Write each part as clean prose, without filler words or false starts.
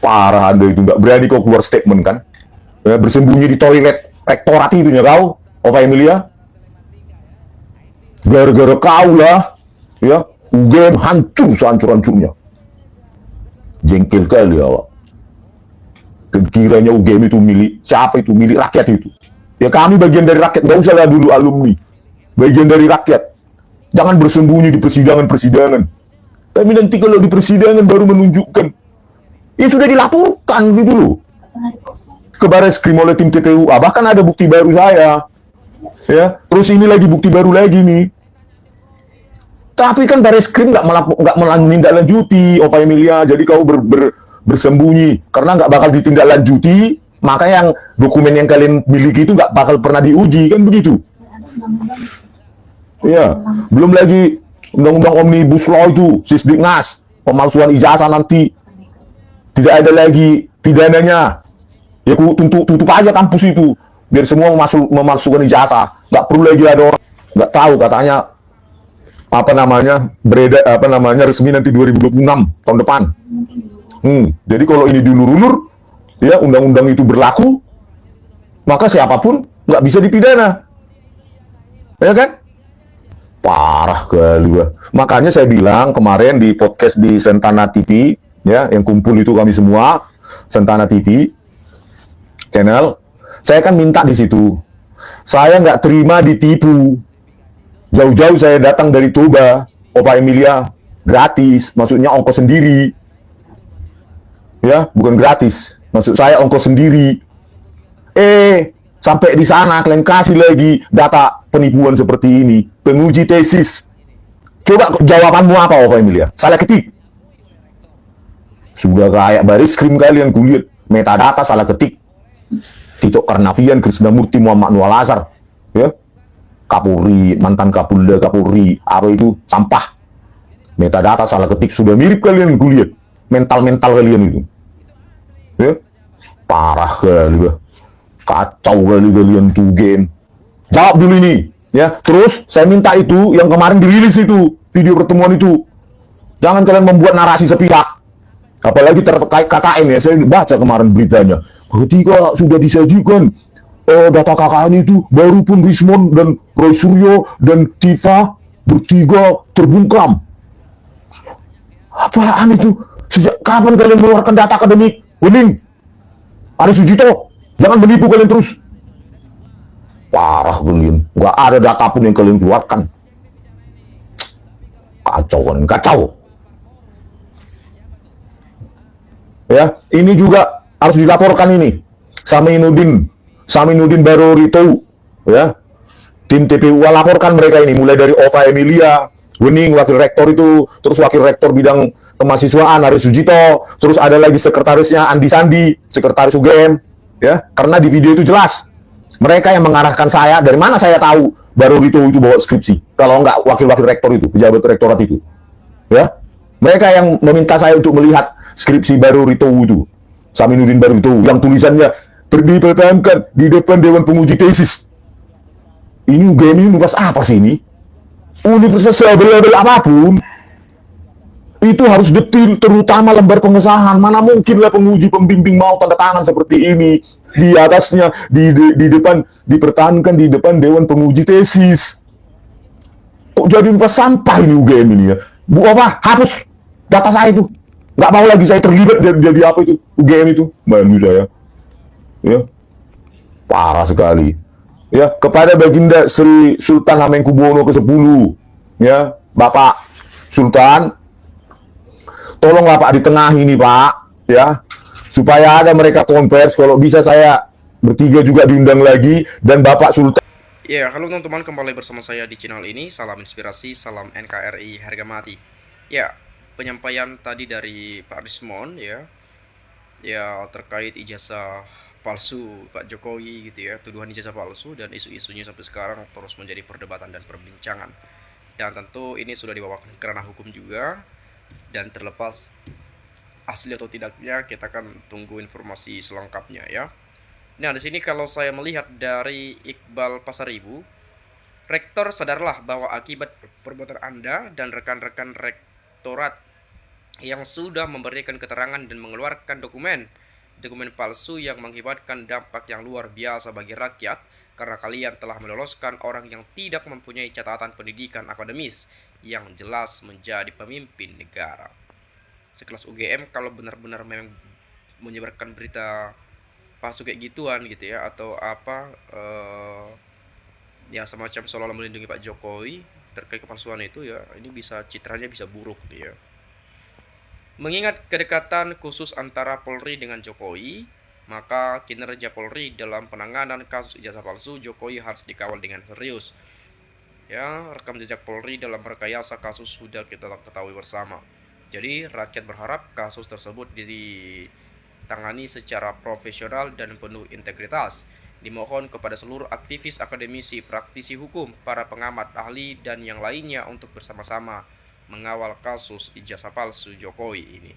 Parah Anda itu, nggak berani kau keluar statement kan? Ya, bersembunyi di toilet rektorat itu ya kau, Ova Emilia. Gara-gara kau lah, ya, UGM hancur sehancur-hancurnya. Jengkel kali awak. Dan kiranya UGM itu milik siapa itu? Milik rakyat itu. Ya kami bagian dari rakyat, nggak usah lah dulu alumni. Bagian dari rakyat. Jangan bersembunyi di persidangan-persidangan. Tapi nanti kalau di persidangan baru menunjukkan. Ya sudah dilaporkan gitu loh. Ke Barreskrim oleh tim TPU. Bahkan ada bukti baru saya. Ya, terus ini lagi bukti baru lagi nih. Tapi kan Barreskrim nggak menindaklanjuti, Ova Emilia. Jadi kau bersembunyi karena nggak bakal ditindaklanjuti. Maka yang dokumen yang kalian miliki itu nggak bakal pernah diuji, kan begitu? Iya, belum lagi undang-undang omnibus law itu, Sisdiknas, pemalsuan ijazah nanti tidak ada lagi pidananya. Ya tutup aja kampus itu, biar semua memalsukan ijazah. Nggak perlu lagi ada orang nggak tahu katanya resmi nanti 2026 tahun depan. Jadi kalau ini diulur-ulur, ya undang-undang itu berlaku, maka siapapun nggak bisa dipidana, ya kan? Parah kali gua. Makanya saya bilang kemarin di podcast di Sentana TV, ya, yang kumpul itu kami semua, Sentana TV channel, saya kan minta di situ. Saya nggak terima ditipu. Jauh-jauh saya datang dari Toba, Ova Emilia, gratis, maksudnya ongkos sendiri. Ya, bukan gratis. Maksud saya ongkos sendiri. Sampai di sana kalian kasih lagi data penipuan seperti ini, penguji tesis. Coba jawabanmu apa, Ova Emilia? Salah ketik. Sudah kayak Barreskrim kalian, kulihat metadata salah ketik. Tito Karnavian, Krisnamurti, Muhammad Nuwal Azhar, ya, Kapolri, mantan Kapolda, Kapolri, apa itu, sampah. Metadata salah ketik, sudah mirip kalian, kulihat mental kalian itu, ya, parah kali, kacau kali kalian tuh game. Jawab dulu ini, ya. Terus saya minta itu yang kemarin dirilis itu video pertemuan itu, jangan kalian membuat narasi sepihak, apalagi terkait KKN ya. Saya baca kemarin beritanya, ketika sudah disajikan data KKN itu, baru pun Rismon dan Roy Suryo dan Tifa bertiga terbungkam. Apaan itu? Sejak kapan kalian mengeluarkan data akademik? Wening, ada Sujito, jangan menipu kalian terus. Parah kalian, nggak ada data pun yang kalian keluarkan. Kacau kan, kacau. Ya, ini juga harus dilaporkan ini. Saminuddin Barorito, ya. Tim TPU laporkan mereka ini, mulai dari Ova Emilia, Wening, wakil rektor itu, terus wakil rektor bidang kemahasiswaan Ari Sujito, terus ada lagi sekretarisnya Andi Sandi, sekretaris UGM, ya. Karena di video itu jelas mereka yang mengarahkan saya. Dari mana saya tahu Barorito itu bawa skripsi? Kalau enggak wakil-wakil rektor itu, pejabat rektorat itu, ya. Mereka yang meminta saya untuk melihat skripsi Barorito itu, Saminuddin Barorito, yang tulisannya dipertahankan di depan Dewan Penguji Tesis. Ini UGM ini universitas apa sih ini? Universitas label-label apapun itu harus detil, terutama lembar pengesahan. Mana mungkin lah penguji pembimbing mau tanda tangan seperti ini di atasnya, di depan, dipertahankan di depan Dewan Penguji Tesis. Kok jadi universitas sampah ini UGM ini ya? Bu Ova, hapus data saya itu. Nggak mau lagi saya terlibat jadi apa itu UGM itu, bantu saya. Ya, parah sekali. Ya, kepada Baginda Sri Sultan Hamengkubuwono ke-10, ya, Bapak Sultan, tolonglah Pak ditengahi ini Pak, ya, supaya ada mereka konvers. Kalau bisa saya bertiga juga diundang lagi, dan Bapak Sultan. Ya, halo teman-teman, kembali bersama saya di channel ini. Salam inspirasi, salam NKRI harga mati. Ya, penyampaian tadi dari Pak Rismon, ya, terkait ijazah palsu Pak Jokowi gitu ya, tuduhan ijazah palsu, dan isu-isunya sampai sekarang terus menjadi perdebatan dan perbincangan. Dan tentu ini sudah dibawa ke ranah hukum juga, dan terlepas asli atau tidaknya kita akan tunggu informasi selengkapnya ya. Nah, di sini kalau saya melihat dari Iqbal Pasaribu, rektor sadarlah bahwa akibat perbuatan Anda dan rekan-rekan rektorat yang sudah memberikan keterangan dan mengeluarkan dokumen palsu yang mengakibatkan dampak yang luar biasa bagi rakyat karena kalian telah meloloskan orang yang tidak mempunyai catatan pendidikan akademis yang jelas menjadi pemimpin negara. Sekelas UGM kalau benar-benar memang menyebarkan berita palsu kayak gituan gitu ya, atau apa ya semacam seolah-olah melindungi Pak Jokowi terkait kepalsuan itu, ya ini bisa citranya bisa buruk gitu ya. Mengingat kedekatan khusus antara Polri dengan Jokowi, maka kinerja Polri dalam penanganan kasus ijazah palsu Jokowi harus dikawal dengan serius. Ya, rekam jejak Polri dalam rekayasa kasus sudah kita ketahui bersama. Jadi, rakyat berharap kasus tersebut ditangani secara profesional dan penuh integritas. Dimohon kepada seluruh aktivis akademisi, praktisi hukum, para pengamat ahli, dan yang lainnya untuk bersama-sama mengawal kasus ijazah palsu Jokowi ini.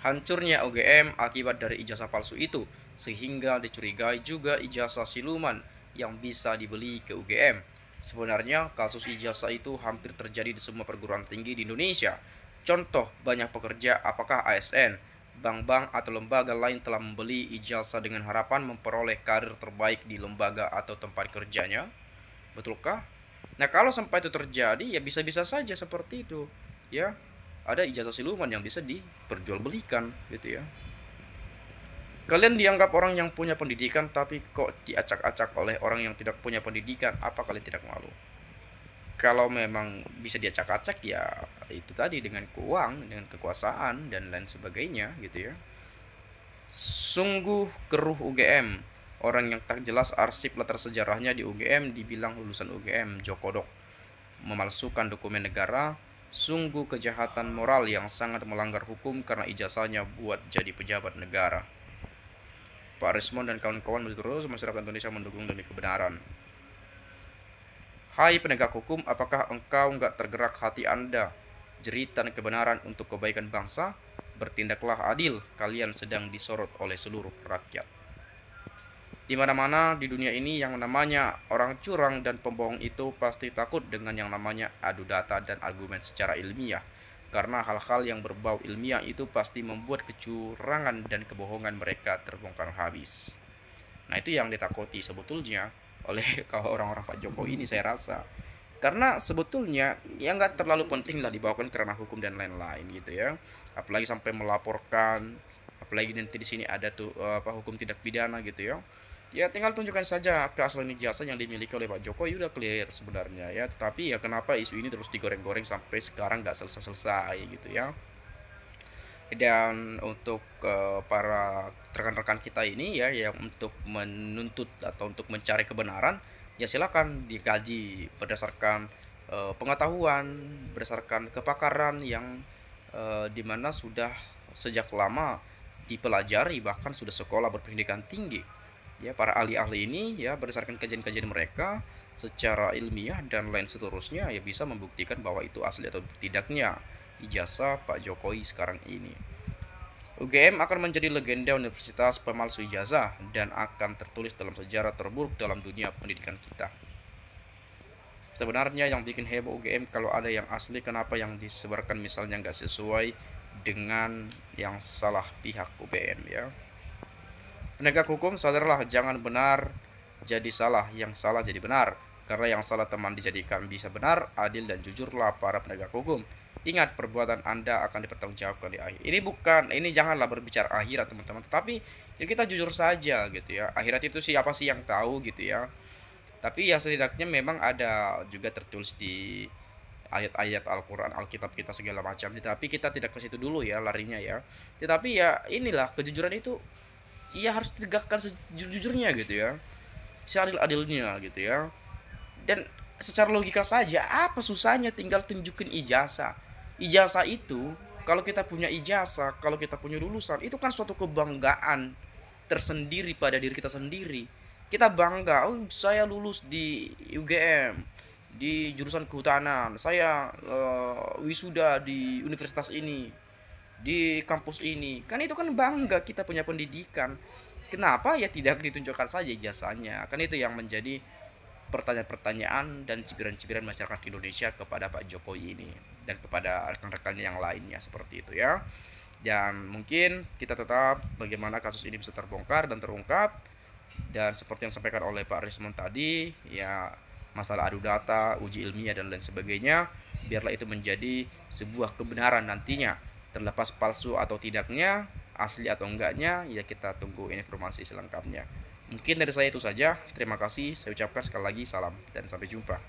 Hancurnya UGM akibat dari ijazah palsu itu, sehingga dicurigai juga ijazah siluman yang bisa dibeli ke UGM. Sebenarnya kasus ijazah itu hampir terjadi di semua perguruan tinggi di Indonesia. Contoh, banyak pekerja apakah ASN, bank-bank atau lembaga lain telah membeli ijazah dengan harapan memperoleh karir terbaik di lembaga atau tempat kerjanya. Betulkah? Nah, kalau sampai itu terjadi, ya bisa-bisa saja seperti itu. Ya, ada ijazah siluman yang bisa diperjualbelikan gitu ya. Kalian dianggap orang yang punya pendidikan, tapi kok diacak-acak oleh orang yang tidak punya pendidikan. Apa kalian tidak malu? Kalau memang bisa diacak-acak, ya itu tadi dengan uang, dengan kekuasaan dan lain sebagainya gitu ya. Sungguh keruh UGM. Orang yang tak jelas arsip latar sejarahnya di UGM dibilang lulusan UGM Jokodok. Memalsukan dokumen negara, sungguh kejahatan moral yang sangat melanggar hukum karena ijazahnya buat jadi pejabat negara. Pak Rismon dan kawan-kawan mesti terus masyarakat Indonesia mendukung demi kebenaran. Hai penegak hukum, apakah engkau nggak tergerak hati Anda? Jeritan kebenaran untuk kebaikan bangsa, bertindaklah adil, kalian sedang disorot oleh seluruh rakyat. Di mana-mana di dunia ini yang namanya orang curang dan pembohong itu pasti takut dengan yang namanya adu data dan argumen secara ilmiah. Karena hal-hal yang berbau ilmiah itu pasti membuat kecurangan dan kebohongan mereka terbongkar habis. Nah, itu yang ditakuti sebetulnya oleh kalau orang-orang Pak Jokowi ini, saya rasa. Karena sebetulnya ya nggak terlalu penting lah dibawakan karena hukum dan lain-lain gitu ya. Apalagi sampai melaporkan, apalagi nanti di sini ada tuh hukum tindak pidana gitu ya. Ya tinggal tunjukkan saja keaslian ijazah yang dimiliki oleh Pak Jokowi, udah clear sebenarnya ya. Tetapi ya kenapa isu ini terus digoreng-goreng sampai sekarang nggak selesai-selesai gitu ya. Dan untuk para rekan-rekan kita ini ya yang untuk menuntut atau untuk mencari kebenaran, ya silakan dikaji berdasarkan pengetahuan, berdasarkan kepakaran yang dimana sudah sejak lama dipelajari, bahkan sudah sekolah berpendidikan tinggi. Ya, para ahli-ahli ini ya berdasarkan kajian-kajian mereka secara ilmiah dan lain seterusnya ya bisa membuktikan bahwa itu asli atau tidaknya ijazah Pak Jokowi sekarang ini. UGM akan menjadi legenda universitas pemalsu ijazah dan akan tertulis dalam sejarah terburuk dalam dunia pendidikan kita. Sebenarnya yang bikin heboh UGM kalau ada yang asli, kenapa yang disebarkan misalnya nggak sesuai dengan yang salah pihak UGM ya. Penegak hukum sadarlah, jangan benar jadi salah, yang salah jadi benar. Karena yang salah teman dijadikan bisa benar, adil dan jujurlah para penegak hukum. Ingat, perbuatan Anda akan dipertanggungjawabkan di akhir. Ini janganlah berbicara akhirat teman-teman, tapi ya kita jujur saja gitu ya. Akhirat itu siapa sih yang tahu gitu ya. Tapi ya setidaknya memang ada juga tertulis di ayat-ayat Al-Quran, Alkitab kita segala macam. Tetapi kita tidak ke situ dulu ya larinya ya. Tetapi ya inilah kejujuran itu, ia harus ditegakkan sejujurnya gitu ya, seadil-adilnya gitu ya. Dan secara logika saja, apa susahnya tinggal tunjukin ijazah. Ijazah itu, kalau kita punya ijazah, kalau kita punya lulusan, itu kan suatu kebanggaan tersendiri pada diri kita sendiri. Kita bangga, oh saya lulus di UGM, di jurusan kehutanan, saya wisuda di universitas ini, di kampus ini. Kan itu kan bangga kita punya pendidikan. Kenapa ya tidak ditunjukkan saja ijazahnya? Kan itu yang menjadi pertanyaan-pertanyaan dan cibiran-cibiran masyarakat Indonesia kepada Pak Jokowi ini dan kepada rekan-rekannya yang lainnya seperti itu ya. Dan mungkin kita tetap bagaimana kasus ini bisa terbongkar dan terungkap, dan seperti yang disampaikan oleh Pak Rismond tadi ya, masalah adu data, uji ilmiah dan lain sebagainya, biarlah itu menjadi sebuah kebenaran nantinya, terlepas palsu atau tidaknya, asli atau enggaknya, ya kita tunggu informasi selengkapnya. Mungkin dari saya itu saja. Terima kasih. Saya ucapkan sekali lagi salam dan sampai jumpa.